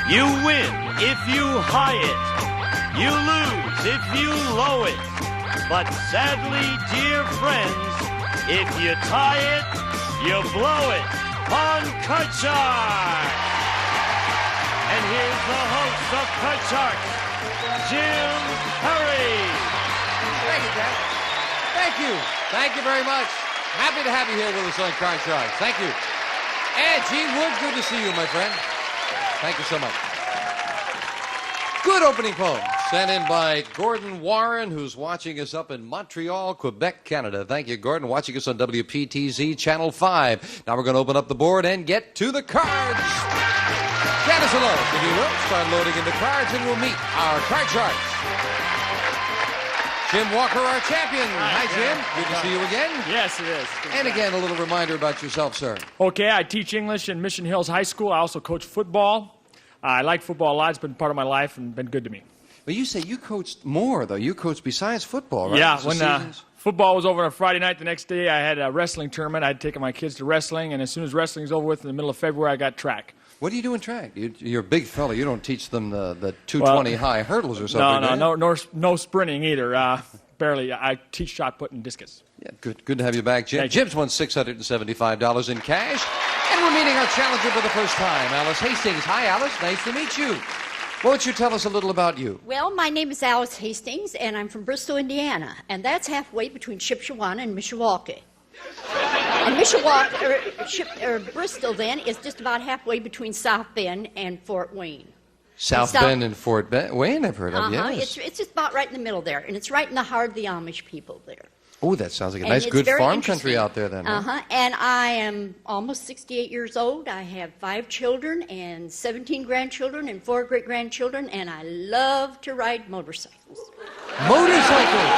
You win if you high it. You lose if you low it. But sadly, dear friends, if you tie it, you blow it on Cut Shark. And here's the host of Cut Shark, Jim Perry. Thank you, Jack. Thank you. Thank you very much. Happy to have you here with us on Cut Shark. Thank you. And Gene Wood, good to see you, my friend. Thank you so much. Good opening poem sent in by Gordon Warren, who's watching us up in Montreal, Quebec, Canada. Thank you, Gordon, watching us on WPTZ Channel 5. Now we're going to open up the board and get to the cards. Janice alone, if you will, start loading in the cards and we'll meet our card charts. Jim Walker, our champion. Hi, Jim. Good to see you again. Yes, it is. And again, a little reminder about yourself, sir. Okay, I teach English in Mission Hills High School. I also coach football. I like football a lot. It's been part of my life and been good to me. But you say you coached more, though. You coached besides football, right? Yeah, when football was over on a Friday night, the next day I had a wrestling tournament. I'd taken my kids to wrestling, and as soon as wrestling was over with in the middle of February, I got track. What do you do in track? You're a big fella. You don't teach them the 220 high hurdles or something. No sprinting either. Barely. I teach shot put and discus. Yeah, good to have you back, Jim. Jim's won $675 in cash. And we're meeting our challenger for the first time, Alice Hastings. Hi, Alice. Nice to meet you. Won't you tell us a little about you? Well, my name is Alice Hastings, and I'm from Bristol, Indiana. And that's halfway between Shipshewana and Mishawaka. And Bristol, then, is just about halfway between South Bend and Fort Wayne. South Bend and Fort Wayne, I've heard of, yes. It's just about right in the middle there, and it's right in the heart of the Amish people there. Oh, that sounds like a nice, good farm country out there, then. And I am almost 68 years old. I have 5 children and 17 grandchildren and 4 great-grandchildren, and I love to ride motorcycles. Motorcycles?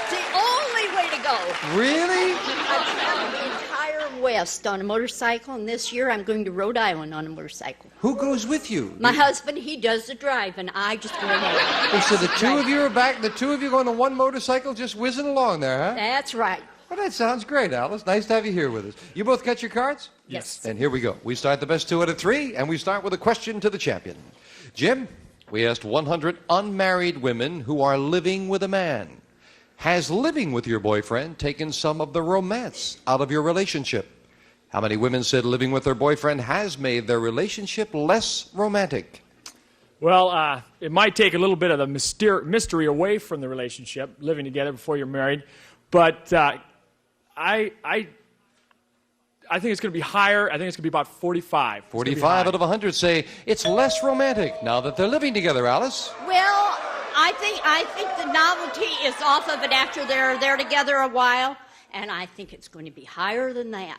It's the only way to go. Really? I've traveled the entire West on a motorcycle, and this year I'm going to Rhode Island on a motorcycle. Who goes with you? My husband, he does the drive, and I just go ahead. Oh, so the two of you are back, the two of you going on one motorcycle just whizzing along there, huh? That's right. Well, that sounds great, Alice. Nice to have you here with us. You both got your cards? Yes. And here we go. We start the best 2 out of 3, and we start with a question to the champion. Jim, we asked 100 unmarried women who are living with a man. Has living with your boyfriend taken some of the romance out of your relationship? How many women said living with their boyfriend has made their relationship less romantic? Well, it might take a little bit of the mystery away from the relationship, living together before you're married. But I think it's going to be higher. I think it's going to be about 45. 45 out of 100 say it's less romantic now that they're living together, Alice. Well, I think the novelty is off of it after they're there together a while, and I think it's going to be higher than that.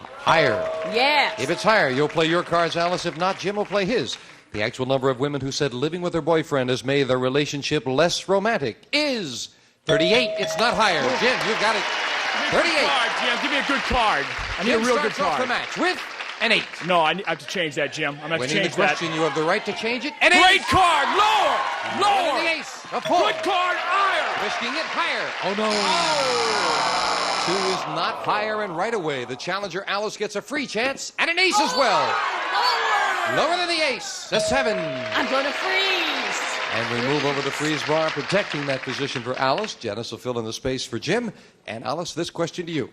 Higher? Yes. If it's higher, you'll play your cards, Alice. If not, Jim will play his. The actual number of women who said living with their boyfriend has made their relationship less romantic is 38. It's not higher. Jim, you've got it. 38. Good card, Jim. Give me a good card. I need a real good card. Off the match with an 8. No, I have to change that, Jim. I'm going to Winning change the question, you have the right to change it. An Great card. Lower. Lower. The ace. A 4. Good card. Higher. Risking it higher. Oh, no. Oh. 2 is not higher, and right away, the challenger, Alice, gets a free chance and an ace as well. Lower than the ace. A 7. I'm going to freeze. And we move over to freeze bar, protecting that position for Alice. Janice will fill in the space for Jim. And Alice, this question to you.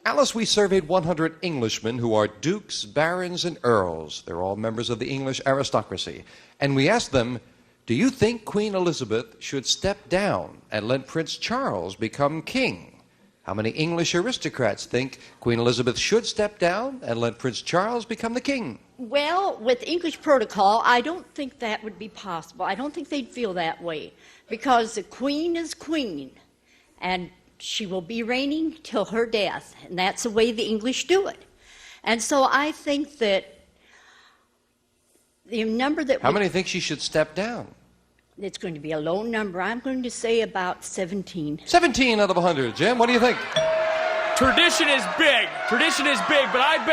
Alice, we surveyed 100 Englishmen who are dukes, barons, and earls. They're all members of the English aristocracy. And we asked them, do you think Queen Elizabeth should step down and let Prince Charles become king? How many English aristocrats think Queen Elizabeth should step down and let Prince Charles become the king? Well, with English protocol, I don't think that would be possible. I don't think they'd feel that way, because the queen is queen, and she will be reigning till her death, and that's the way the English do it. And so I think that the number that... How many think she should step down? It's going to be a low number. I'm going to say about 17. 17 out of 100. Jim, what do you think? Tradition is big. Tradition is big, but I've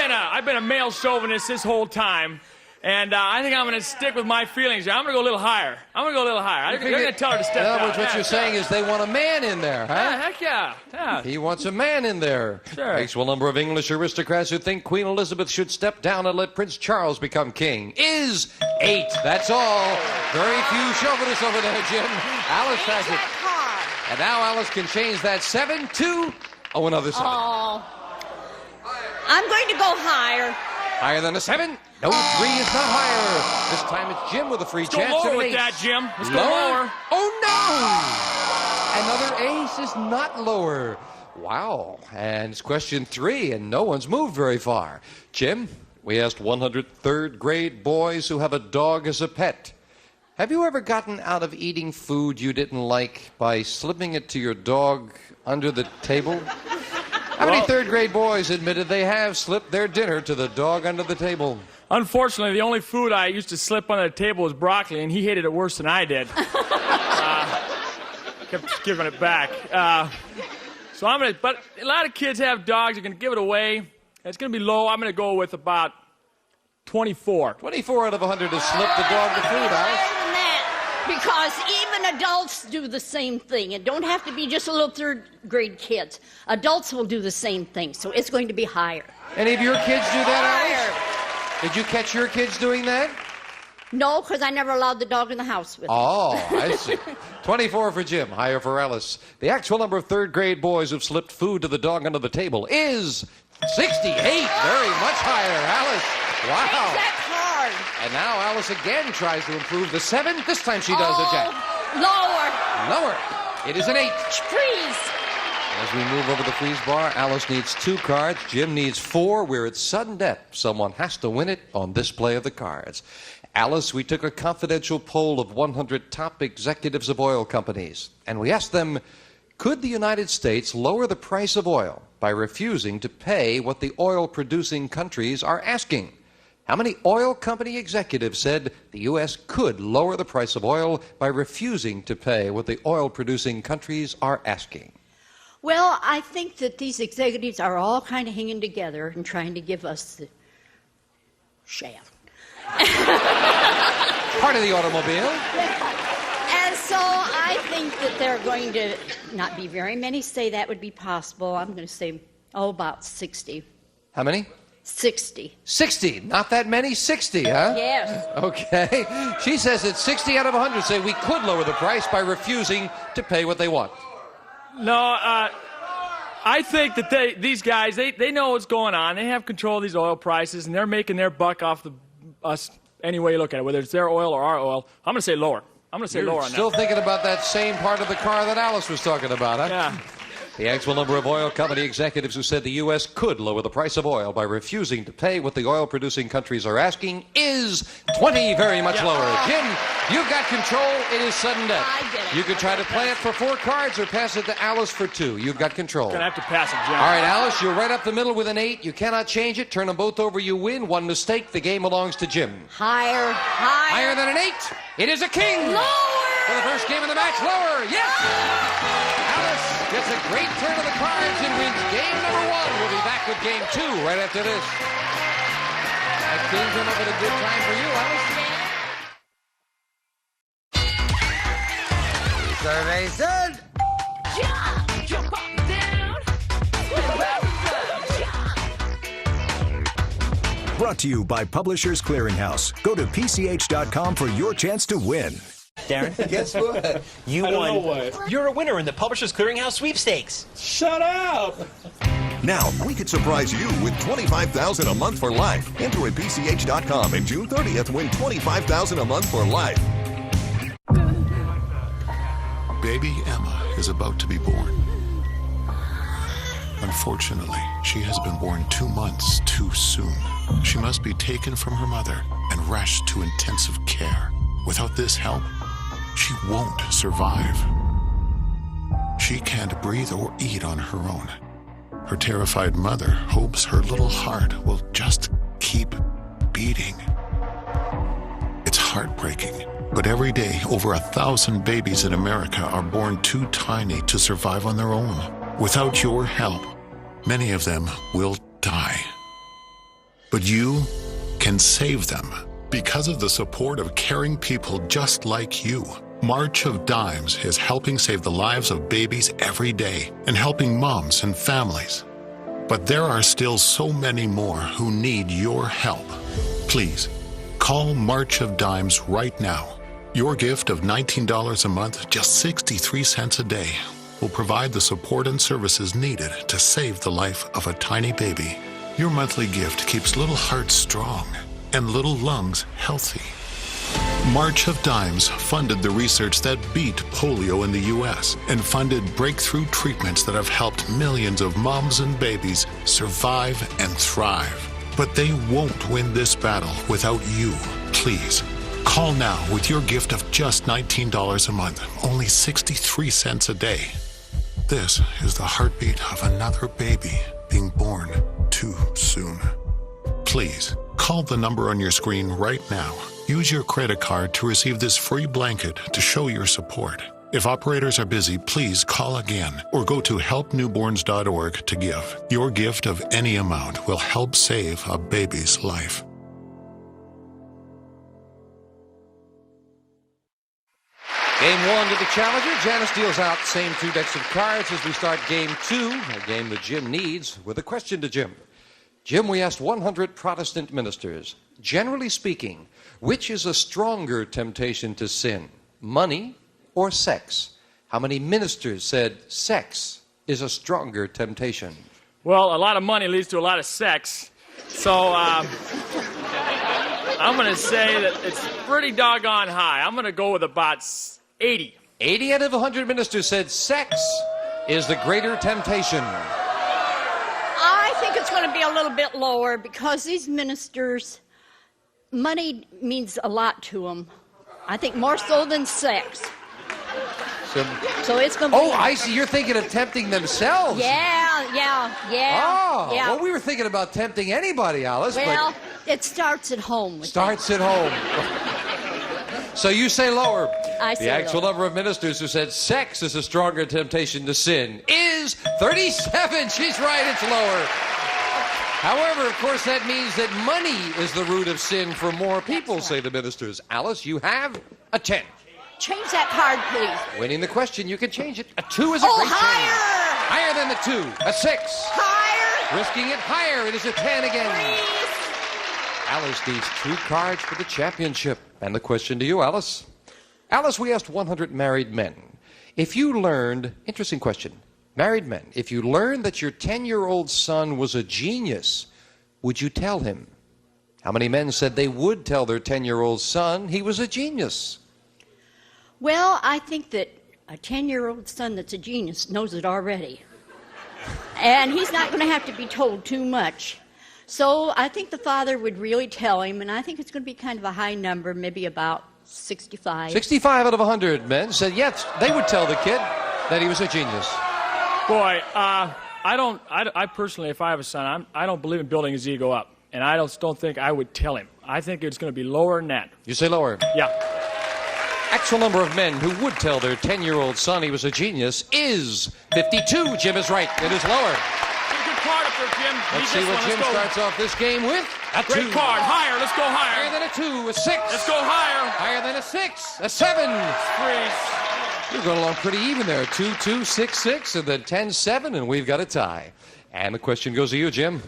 been a male chauvinist this whole time. And I think I'm going to stick with my feelings here. I'm going to go a little higher. I'm going to go a little higher. I'm going to tell her to step In down. other words, what you're saying is they want a man in there, huh? Yeah, heck yeah. Yeah. He wants a man in there. Sure. Actual number of English aristocrats who think Queen Elizabeth should step down and let Prince Charles become king is 8. That's all. Very few chauvinists over there, Jim. Alice has it. Hard. And now Alice can change that 7 to another 7. Oh. I'm going to go higher. Higher than a 7? No, 3 is not higher. This time it's Jim with a free Let's chance. go lower at with 8. that, Jim. Let's go Lower? lower. Oh, no! Another ace is not lower. Wow. And it's question 3, and no one's moved very far. Jim, we asked 100 third grade boys who have a dog as a pet. Have you ever gotten out of eating food you didn't like by slipping it to your dog under the table? How many third grade boys admitted they have slipped their dinner to the dog under the table? Unfortunately, the only food I used to slip under the table was broccoli, and he hated it worse than I did. Kept giving it back. So I'm going to, but a lot of kids have dogs. They're going to give it away. It's going to be low. I'm going to go with about 24. 24 out of 100 has slipped the dog the food, Alice. Higher than that. Because even adults do the same thing. It don't have to be just little third grade kids. Adults will do the same thing. So it's going to be higher. Any of your kids do that, Higher. Alice? Did you catch your kids doing that? No, because I never allowed the dog in the house with me. Oh, I see. 24 for Jim, higher for Alice. The actual number of third grade boys who've slipped food to the dog under the table is 68. Very much higher, Alice. Wow. That's hard. And now Alice again tries to improve the 7. This time she does a jack. Lower. Lower. It is an 8. Freeze. As we move over the freeze bar, Alice needs 2 cards. Jim needs 4. We're at sudden death. Someone has to win it on this play of the cards. Alice, we took a confidential poll of 100 top executives of oil companies, and we asked them, could the United States lower the price of oil by refusing to pay what the oil-producing countries are asking? How many oil company executives said the U.S. could lower the price of oil by refusing to pay what the oil-producing countries are asking? Well, I think that these executives are all kind of hanging together and trying to give us the shaft. Part of the automobile. And so I think that they're going to not be very many say that would be possible. I'm going to say, about 60. How many? 60. 60. Not that many. 60, huh? Yes. Okay. She says that 60 out of 100 say we could lower the price by refusing to pay what they want. No, I think that these guys, they know what's going on. They have control of these oil prices, and they're making their buck off us any way you look at it, whether it's their oil or our oil. I'm going to say lower. I'm going to say You're lower on still that. thinking about that same part of the car that Alice was talking about, huh? Yeah. The actual number of oil company executives who said the U.S. could lower the price of oil by refusing to pay what the oil-producing countries are asking is 20, very much lower. Jim, you've got control. It is sudden death. I get it. You can try to play it for 4 cards or pass it to Alice for 2. You've got control. Gonna have to pass it, Jim. All right, Alice, you're right up the middle with an 8. You cannot change it. Turn them both over, you win. 1 mistake, the game belongs to Jim. Higher. Higher than an 8. It is a king. Lower. For the first game of the match, lower. Yes. Alice gets a great turn of the cards and wins game number 1. We'll be back with game 2 right after this. That king came up with a good time for you, Alice. Survey said. Jump up and down. Brought to you by Publishers Clearinghouse. Go to PCH.com for your chance to win. Darren, guess what? You won. You're a winner in the Publishers Clearinghouse sweepstakes. Shut up! Now, we could surprise you with $25,000 a month for life. Enter at PCH.com and June 30th win $25,000 a month for life. Baby Emma is about to be born. Unfortunately, she has been born 2 months too soon. She must be taken from her mother and rushed to intensive care. Without this help, she won't survive. She can't breathe or eat on her own. Her terrified mother hopes her little heart will just keep beating. It's heartbreaking, but every day over 1,000 babies in America are born too tiny to survive on their own. Without your help, many of them will die. But you can save them. Because of the support of caring people just like you, March of Dimes is helping save the lives of babies every day and helping moms and families. But there are still so many more who need your help. Please, call March of Dimes right now. Your gift of $19 a month, just 63 cents a day, will provide the support and services needed to save the life of a tiny baby. Your monthly gift keeps little hearts strong and little lungs healthy. March of Dimes funded the research that beat polio in the U.S. and funded breakthrough treatments that have helped millions of moms and babies survive and thrive. But they won't win this battle without you. Please, call now with your gift of just $19 a month, only 63 cents a day. This is the heartbeat of another baby being born too soon. Please, call the number on your screen right now. Use your credit card to receive this free blanket to show your support. If operators are busy, please call again or go to helpnewborns.org to give. Your gift of any amount will help save a baby's life. Game one to the challenger. Janice deals out same two decks of cards as we start game two, a game that Jim needs, with a question to Jim. Jim, we asked 100 Protestant ministers, generally speaking, which is a stronger temptation to sin, money or sex? How many ministers said sex is a stronger temptation? Well, a lot of money leads to a lot of sex. So I'm going to say that it's pretty doggone high. I'm going to go with about 80. 80 out of 100 ministers said sex is the greater temptation. I think it's going to be a little bit lower because these ministers, money means a lot to them. I think more so than sex. So it's going to be... Oh, I see. You're thinking of tempting themselves. Yeah. Oh, well, we were thinking about tempting anybody, Alice. Well, but it starts at home. Starts at home. So you say lower. I say the actual lower. number of ministers who said sex is a stronger temptation to sin is 37. She's right, it's lower. However, of course, that means that money is the root of sin for more people, say the ministers. Alice, you have a 10. Change that card, please. Winning the question, you can change it. A 2 is a great higher! change. Higher than the 2. A 6. Higher! Risking it higher. It is a 10 again. Please. Alice needs 2 cards for the championship. And the question to you, Alice. Alice, we asked 100 married men. If you learned, interesting question, married men, if you learned that your 10-year-old son was a genius, would you tell him? How many men said they would tell their 10-year-old son he was a genius? Well, I think that a 10-year-old son that's a genius knows it already. And he's not going to have to be told too much. So I think the father would really tell him, and I think it's going to be kind of a high number, maybe about 65. 65 out of 100 men said yes, they would tell the kid that he was a genius. Boy, I personally, if I have a son, I don't believe in building his ego up. And I don't think I would tell him. I think it's going to be lower than that. You say lower? Yeah. Actual number of men who would tell their 10-year-old son he was a genius is 52. Jim is right. It is lower. Get a good card up there, Jim. Let's see what Jim starts off this game with. A 2. Great card. Higher. Let's go higher. Higher than a 2. A 6. Let's go higher. Higher than a 6. A 7. Freeze. You're going along pretty even there. 2, 2, 6, 6, and then 10, 7, and we've got a tie. And the question goes to you, Jim.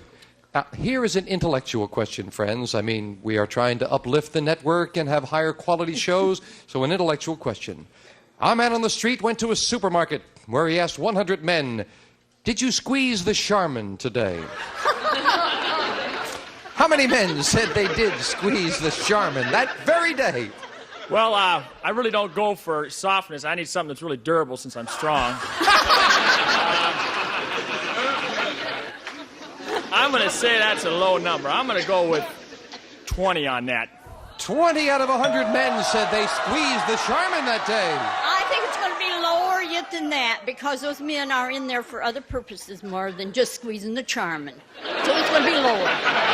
Here is an intellectual question, friends. I mean, we are trying to uplift the network and have higher quality shows, so an intellectual question. Our man on the street went to a supermarket where he asked 100 men, did you squeeze the Charmin today? How many men said they did squeeze the Charmin that very day? Well, I really don't go for softness. I need something that's really durable since I'm strong. I'm going to say that's a low number. I'm going to go with 20 on that. 20 out of 100 men said they squeezed the Charmin that day. I think it's going to be lower yet than that because those men are in there for other purposes more than just squeezing the Charmin. So it's going to be lower.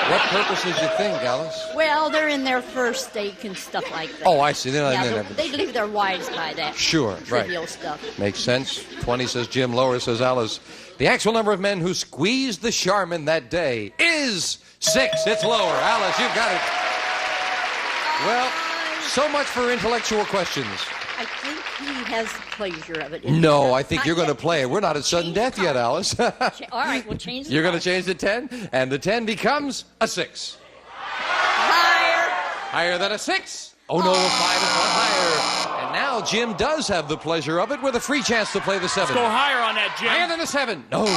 What purposes you think, Alice? Well, they're in there for steak and stuff like that. Oh, I see. They leave their wives by that. Sure, trivial right. stuff. Makes sense. 20 says Jim, lower says Alice. The actual number of men who squeezed the Charmin that day is 6. It's lower. Alice, you've got it. Well, so much for intellectual questions. I think he has the pleasure of it. No, I think Not you're going to yet. play it. We're not at sudden Change death the yet, time. Alice. All right, we'll change the You're going to time. change the 10, and the 10 becomes a 6. Higher. Higher than a 6. Oh, no, a 5 is not higher. And now Jim does have the pleasure of it with a free chance to play the 7. Go higher on that, Jim. Higher than a 7. No. 4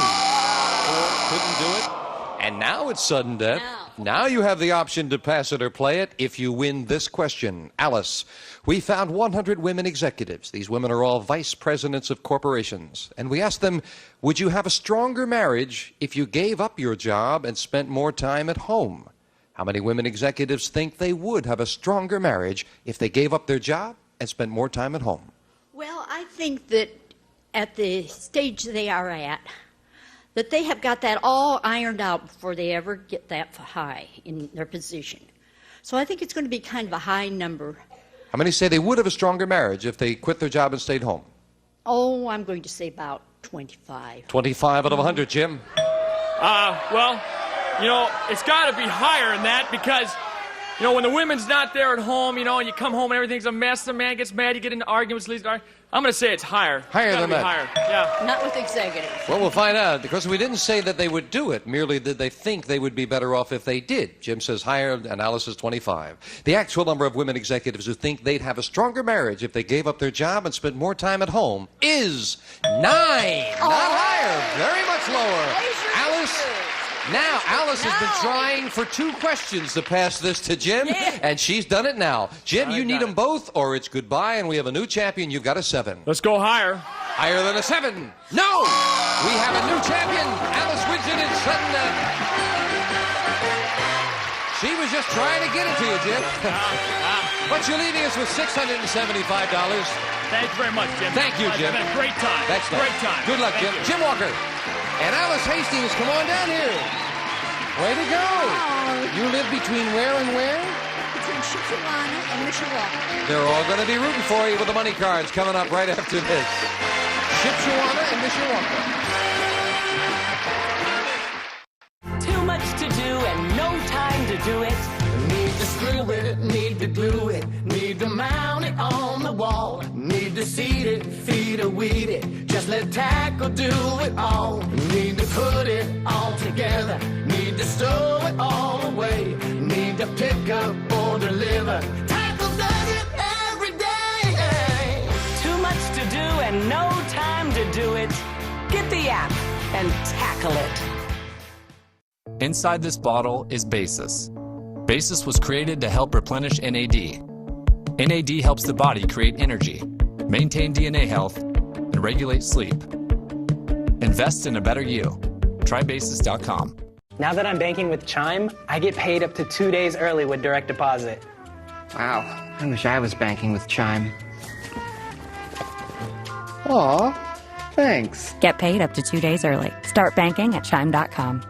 couldn't do it. And now it's sudden death. Now you have the option to pass it or play it if you win this question. Alice, we found 100 women executives. These women are all vice presidents of corporations. And we asked them, would you have a stronger marriage if you gave up your job and spent more time at home? How many women executives think they would have a stronger marriage if they gave up their job and spent more time at home? Well, I think that at the stage they are at, that they have got that all ironed out before they ever get that high in their position. So I think it's going to be kind of a high number. How many say they would have a stronger marriage if they quit their job and stayed home? Oh, I'm going to say about 25. 25 out of 100, Jim. Well, you know, it's got to be higher than that because, you know, when the women's not there at home, you know, and you come home and everything's a mess, the man gets mad, you get into arguments, leads to arguments. I'm going to say it's higher. Higher It's gotta than be that. Higher, yeah. Not with executives. Well, we'll find out, because we didn't say that they would do it, merely did they think they would be better off if they did. Jim says higher, and Alice says 25. The actual number of women executives who think they'd have a stronger marriage if they gave up their job and spent more time at home is 9. Not higher, very much lower. Alice, now Alice has been trying for 2 questions to pass this to Jim, and she's done it now. Jim, you need them both, or it's goodbye, and we have a new champion. You've got a 7. Let's go higher. Higher than a 7. No! We have a new champion. Alice wins it in sudden death. She was just trying to get it to you, Jim. But you're leaving us with $675. Thanks very much, Jim. Thank you, Jim. It's been a great time. That's nice. Great time. Good luck, Jim. Thank you. Jim Walker. And Alice Hastings, come on down here. Way to go. You live between where and where? Between Shipshewana and Mishawaka. They're all going to be rooting for you with the money cards coming up right after this. Shipshewana and Mishawaka. Too much to do and no time to do it. Need to screw it, need to glue it, need to mount it on the wall, need to seed it, feed it, weed it, just let tackle do it all. Need to put it all together, need to stow it all away, need to pick up or deliver. Tackle does it every day. Too much to do and no time to do it. Get the app and tackle it. Inside this bottle is Basis. Basis was created to help replenish NAD. NAD helps the body create energy, maintain DNA health, and regulate sleep. Invest in a better you. Try Basis.com. Now that I'm banking with Chime, I get paid up to 2 days early with direct deposit. Wow, I wish I was banking with Chime. Aw, thanks. Get paid up to 2 days early. Start banking at Chime.com.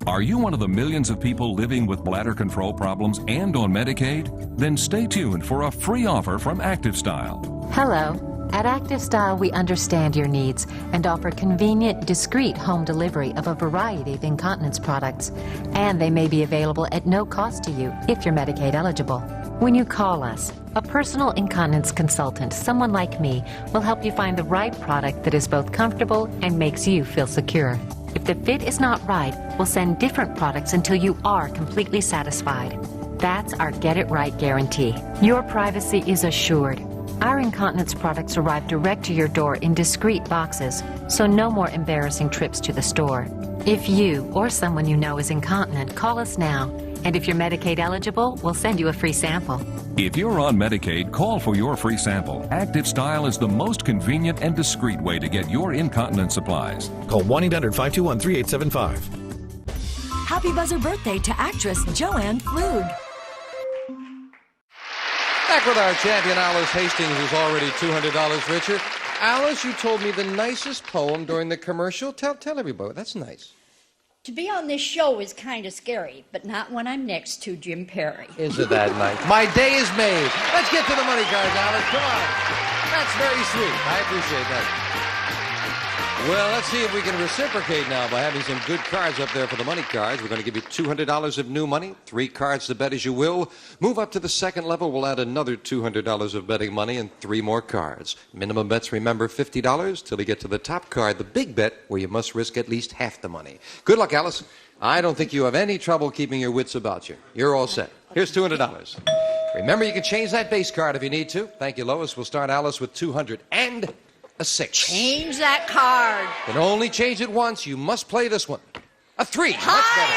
Are you one of the millions of people living with bladder control problems and on Medicaid? Then stay tuned for a free offer from ActiveStyle. Hello. At ActiveStyle, we understand your needs and offer convenient, discreet home delivery of a variety of incontinence products. And they may be available at no cost to you if you're Medicaid eligible. When you call us, a personal incontinence consultant, someone like me, will help you find the right product that is both comfortable and makes you feel secure. If the fit is not right, we'll send different products until you are completely satisfied. That's our Get It Right guarantee. Your privacy is assured. Our incontinence products arrive direct to your door in discreet boxes, so no more embarrassing trips to the store. If you or someone you know is incontinent, call us now. And if you're Medicaid eligible, we'll send you a free sample. If you're on Medicaid, call for your free sample. ActiveStyle is the most convenient and discreet way to get your incontinence supplies. Call 1-800-521-3875. Happy buzzer birthday to actress Joanne Flug. Back with our champion, Alice Hastings, who's already $200 richer. Alice, you told me the nicest poem during the commercial. Tell everybody. That's nice. To be on this show is kind of scary, but not when I'm next to Jim Perry. Isn't that nice? My day is made. Let's get to the money cards, Alice. Come on. That's very sweet. I appreciate that. Well, let's see if we can reciprocate now by having some good cards up there for the money cards. We're going to give you $200 of new money, 3 cards to bet as you will. Move up to the second level, we'll add another $200 of betting money and 3 more cards. Minimum bets, remember, $50 till you get to the top card, the big bet, where you must risk at least half the money. Good luck, Alice. I don't think you have any trouble keeping your wits about you. You're all set. Here's $200. Remember, you can change that base card if you need to. Thank you, Lois. We'll start Alice with 200 and a 6. Change that card. You can only change it once. You must play this one. A 3. Higher, Much better.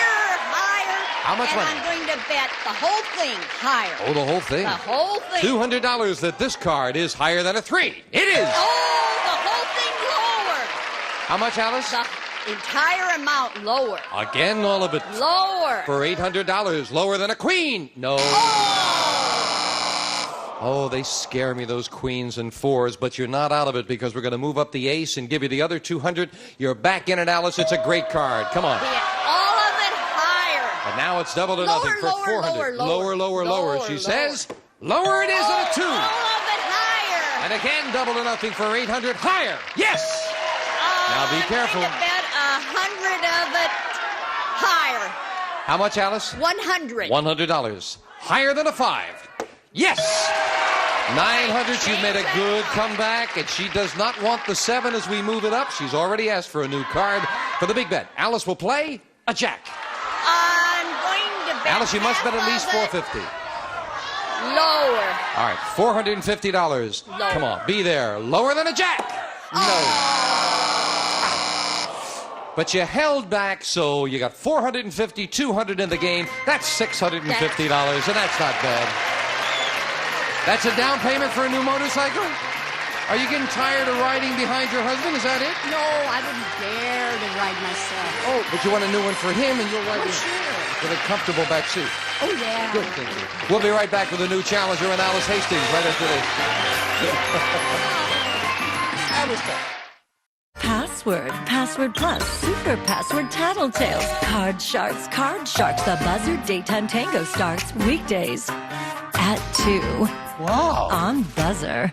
higher. How much and money? I'm going to bet the whole thing higher. Oh, the whole thing? The whole thing. $200 that this card is higher than a 3. It is. Oh, the whole thing lower. How much, Alice? The entire amount lower. Again, all of it. Lower. For $800. Lower than a queen. No. Oh, they scare me, those queens and 4s, but you're not out of it because we're going to move up the ace and give you the other 200. You're back in it, Alice. It's a great card. Come on. All of it higher. But now it's double to nothing for 400. Lower, she says. Lower it is at a 2. All of it higher. And again, double to nothing for 800. Higher. Yes. Now be careful. I'm going to bet 100 of it higher. How much, Alice? 100. $100. Higher than a 5. Yes. 900. You've made a good comeback, and she does not want the 7 as we move it up. She's already asked for a new card for the big bet. Alice will play a jack. I'm going to bet Alice, you must bet at least $450. Lower. All right, $450. Lower. Come on, be there. Lower than a jack. No. But you held back, so you got $450, $200 in the game. That's $650, and that's not bad. That's a down payment for a new motorcycle? Are you getting tired of riding behind your husband? Is that it? No, I wouldn't dare to ride myself. Oh, but you want a new one for him, and you'll ride with a comfortable back seat. Oh, yeah. Good, thank you. We'll be right back with a new challenger in Alice Hastings right after this. Password Plus, Super Password Tattletales, Card Sharks, The Buzzer Daytime Tango starts weekdays at 2. Wow. On Buzzer.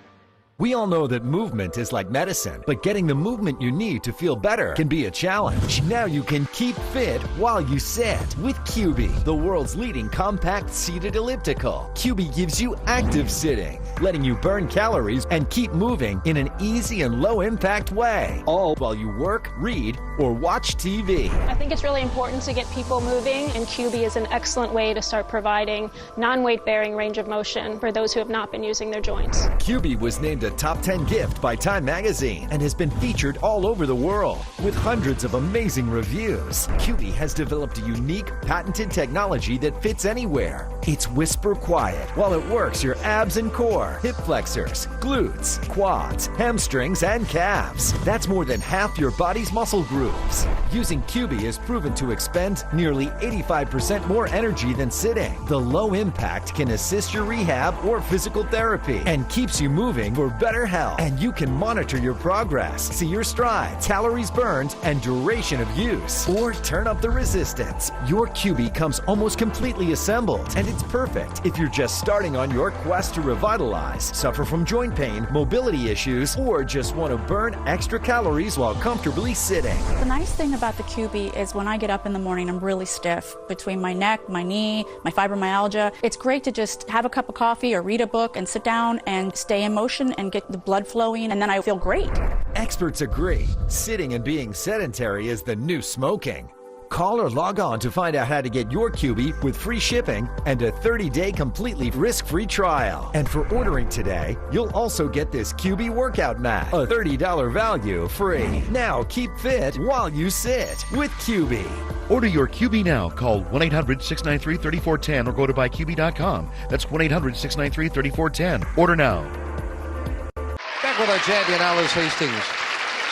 We all know that movement is like medicine, but getting the movement you need to feel better can be a challenge. Now you can keep fit while you sit with QB, the world's leading compact seated elliptical. QB gives you active sitting, letting you burn calories and keep moving in an easy and low-impact way, all while you work, read, or watch TV. I think it's really important to get people moving, and QB is an excellent way to start providing non-weight-bearing range of motion for those who have not been using their joints. QB was named a top 10 gift by Time Magazine and has been featured all over the world with hundreds of amazing reviews. QB has developed a unique, patented technology that fits anywhere. It's whisper quiet while it works your abs and core, hip flexors, glutes, quads, hamstrings, and calves. That's more than half your body's muscle groups. Using QB is proven to expend nearly 85% more energy than sitting. The low impact can assist your rehab or physical therapy and keeps you moving for better health. And you can monitor your progress, see your strides, calories burned, and duration of use. Or turn up the resistance. Your QB comes almost completely assembled, and it's perfect if you're just starting on your quest to revitalize, suffer from joint pain, mobility issues, or just want to burn extra calories while comfortably sitting. The nice thing about the QB is when I get up in the morning, I'm really stiff between my neck, my knee, my fibromyalgia. It's great to just have a cup of coffee or read a book and sit down and stay in motion and get the blood flowing, and then I feel great. Experts agree, sitting and being sedentary is the new smoking. Call or log on to find out how to get your QB with free shipping and a 30-day completely risk-free trial. And for ordering today, you'll also get this QB workout mat, a $30 value free. Now keep fit while you sit with QB. Order your QB now. Call 1-800-693-3410 or go to buyqb.com. That's 1-800-693-3410. Order now. Back with our champion, Alice Hastings.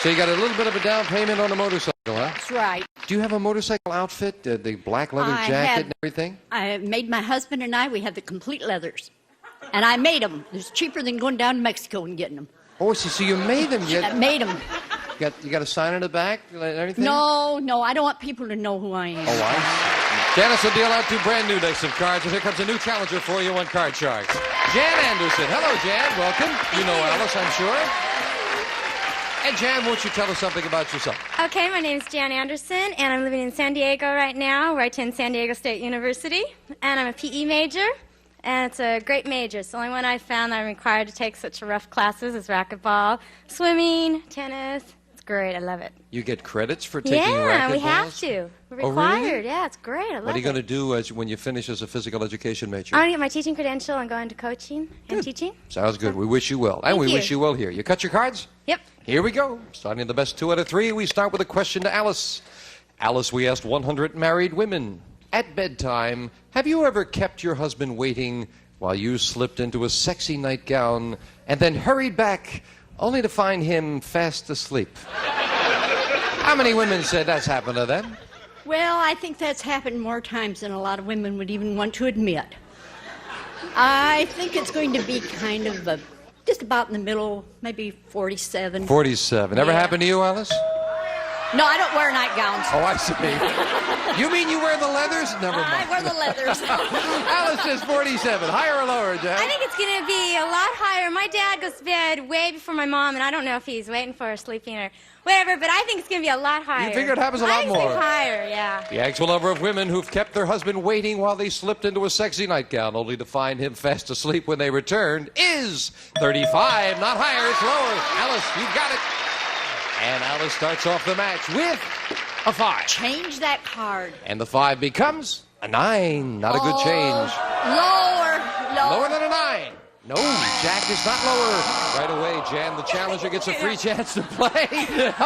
So you got a little bit of a down payment on a motorcycle, huh? That's right. Do you have a motorcycle outfit, the black leather jacket and everything? I made my husband and I, we had the complete leathers. And I made them. It's cheaper than going down to Mexico and getting them. Oh, so you made them? I made them. You got a sign in the back and everything? No, I don't want people to know who I am. Oh, I see. Janice will deal out 2 brand new decks of cards, and here comes a new challenger for you on Card Sharks. Jan Anderson. Hello, Jan. Welcome. You know Alice, I'm sure. And Jan, won't you tell us something about yourself? Okay, my name is Jan Anderson, and I'm living in San Diego right now, where I attend San Diego State University. And I'm a PE major, and it's a great major. It's the only one I found that I'm required to take such rough classes as racquetball, swimming, tennis. It's great. I love it. You get credits for taking racquetball? Yeah, we have to. We're required. Oh, really? Yeah, it's great. I love it. What are you going to do when you finish as a physical education major? I'm going to get my teaching credential and go into coaching and teaching. Sounds good. We wish you well. And we wish you well here. You cut your cards? Yep. Here we go. Starting the best 2 out of 3, we start with a question to Alice. Alice, we asked 100 married women. At bedtime, have you ever kept your husband waiting while you slipped into a sexy nightgown and then hurried back only to find him fast asleep? How many women said that's happened to them? Well, I think that's happened more times than a lot of women would even want to admit. I think it's going to be kind of just about in the middle, maybe 47. 47. Ever happened to you, Alice? No, I don't wear nightgowns. Oh, I see. You mean you wear the leathers? Never mind. I wear the leathers. Alice says 47. Higher or lower, Jan? I think it's going to be a lot higher. My dad goes to bed way before my mom, and I don't know if he's waiting for her sleeping or whatever, but I think it's going to be a lot higher. You figure it happens a lot more. I think it's higher, yeah. The actual number of women who've kept their husband waiting while they slipped into a sexy nightgown only to find him fast asleep when they returned is 35. Not higher, it's lower. Alice, you've got it. And Alice starts off the match with a 5. Change that card. And the 5 becomes a 9. Not a good change. Lower than a 9. No, Jack is not lower. Right away, Jan, the challenger, gets a free chance to play a 4.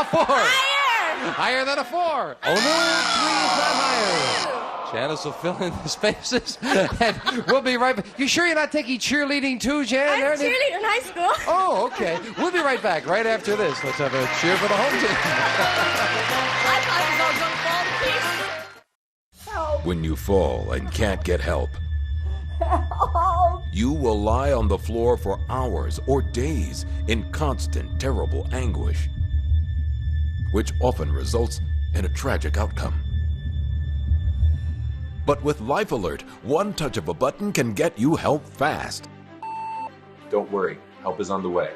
Higher than a 4. Oh, no, 3 is not higher. Janice will fill in the spaces, and we'll be right back. You sure you're not taking cheerleading too, Jan? I'm a cheerleader in high school. Oh, okay. We'll be right back right after this. Let's have a cheer for the home team. I thought you were going to fall to pieces. When you fall and can't get help, you will lie on the floor for hours or days in constant, terrible anguish, which often results in a tragic outcome. But with Life Alert, one touch of a button can get you help fast. Don't worry, help is on the way.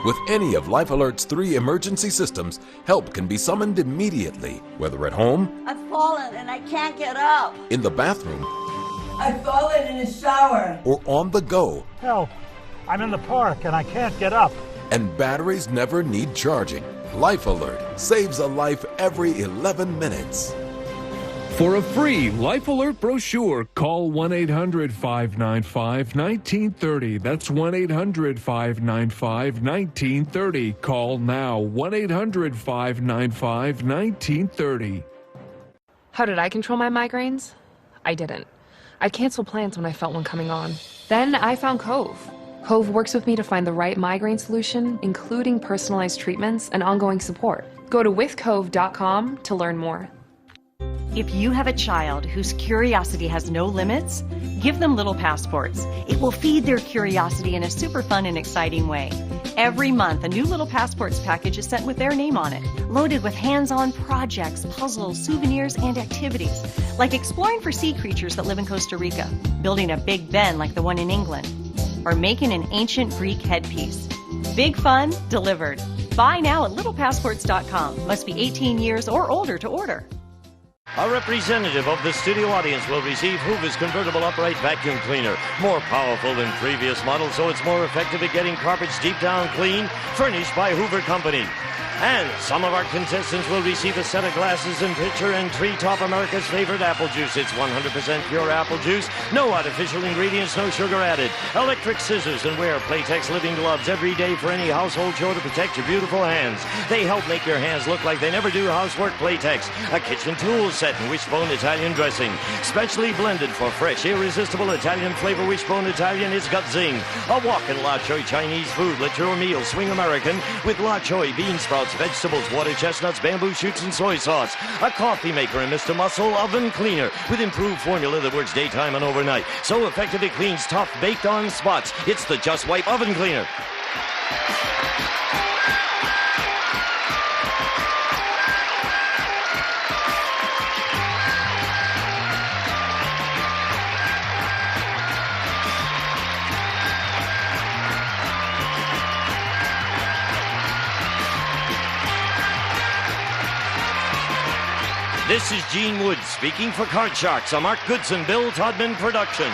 With any of Life Alert's 3 emergency systems, help can be summoned immediately, whether at home, I've fallen and I can't get up. in the bathroom, I've fallen in the shower. or on the go. Help! I'm in the park and I can't get up. And batteries never need charging. Life Alert saves a life every 11 minutes. For a free Life Alert brochure, call 1-800-595-1930. That's 1-800-595-1930. Call now, 1-800-595-1930. How did I control my migraines? I didn't. I canceled plans when I felt one coming on. Then I found Cove. Cove works with me to find the right migraine solution, including personalized treatments and ongoing support. Go to withcove.com to learn more. If you have a child whose curiosity has no limits, give them Little Passports. It will feed their curiosity in a super fun and exciting way. Every month, a new Little Passports package is sent with their name on it, loaded with hands-on projects, puzzles, souvenirs, and activities, like exploring for sea creatures that live in Costa Rica, building a Big Ben like the one in England, or making an ancient Greek headpiece. Big fun, delivered. Buy now at littlepassports.com. Must be 18 years or older to order. A representative of the studio audience will receive Hoover's convertible upright vacuum cleaner. More powerful than previous models, so it's more effective at getting carpets deep down clean. Furnished by Hoover Company. And some of our contestants will receive a set of glasses and pitcher and Treetop America's favorite apple juice. It's 100% pure apple juice, no artificial ingredients, no sugar added. Electric scissors and wear Playtex living gloves every day for any household chore to protect your beautiful hands. They help make your hands look like they never do housework. Playtex, a kitchen tool set and wishbone Italian dressing. Specially blended for fresh, irresistible Italian flavor. Wishbone Italian, it's got zing. A walk-in La Choy Chinese food. Let your meal swing American with La Choy bean sprouts, vegetables, water chestnuts, bamboo shoots, and soy sauce. A coffee maker and Mr. Muscle oven cleaner with improved formula that works daytime and overnight. So effective it cleans tough, baked-on spots. It's the Just Wipe oven cleaner. This is Gene Wood speaking for Card Sharks, a Mark Goodson, Bill Todman production.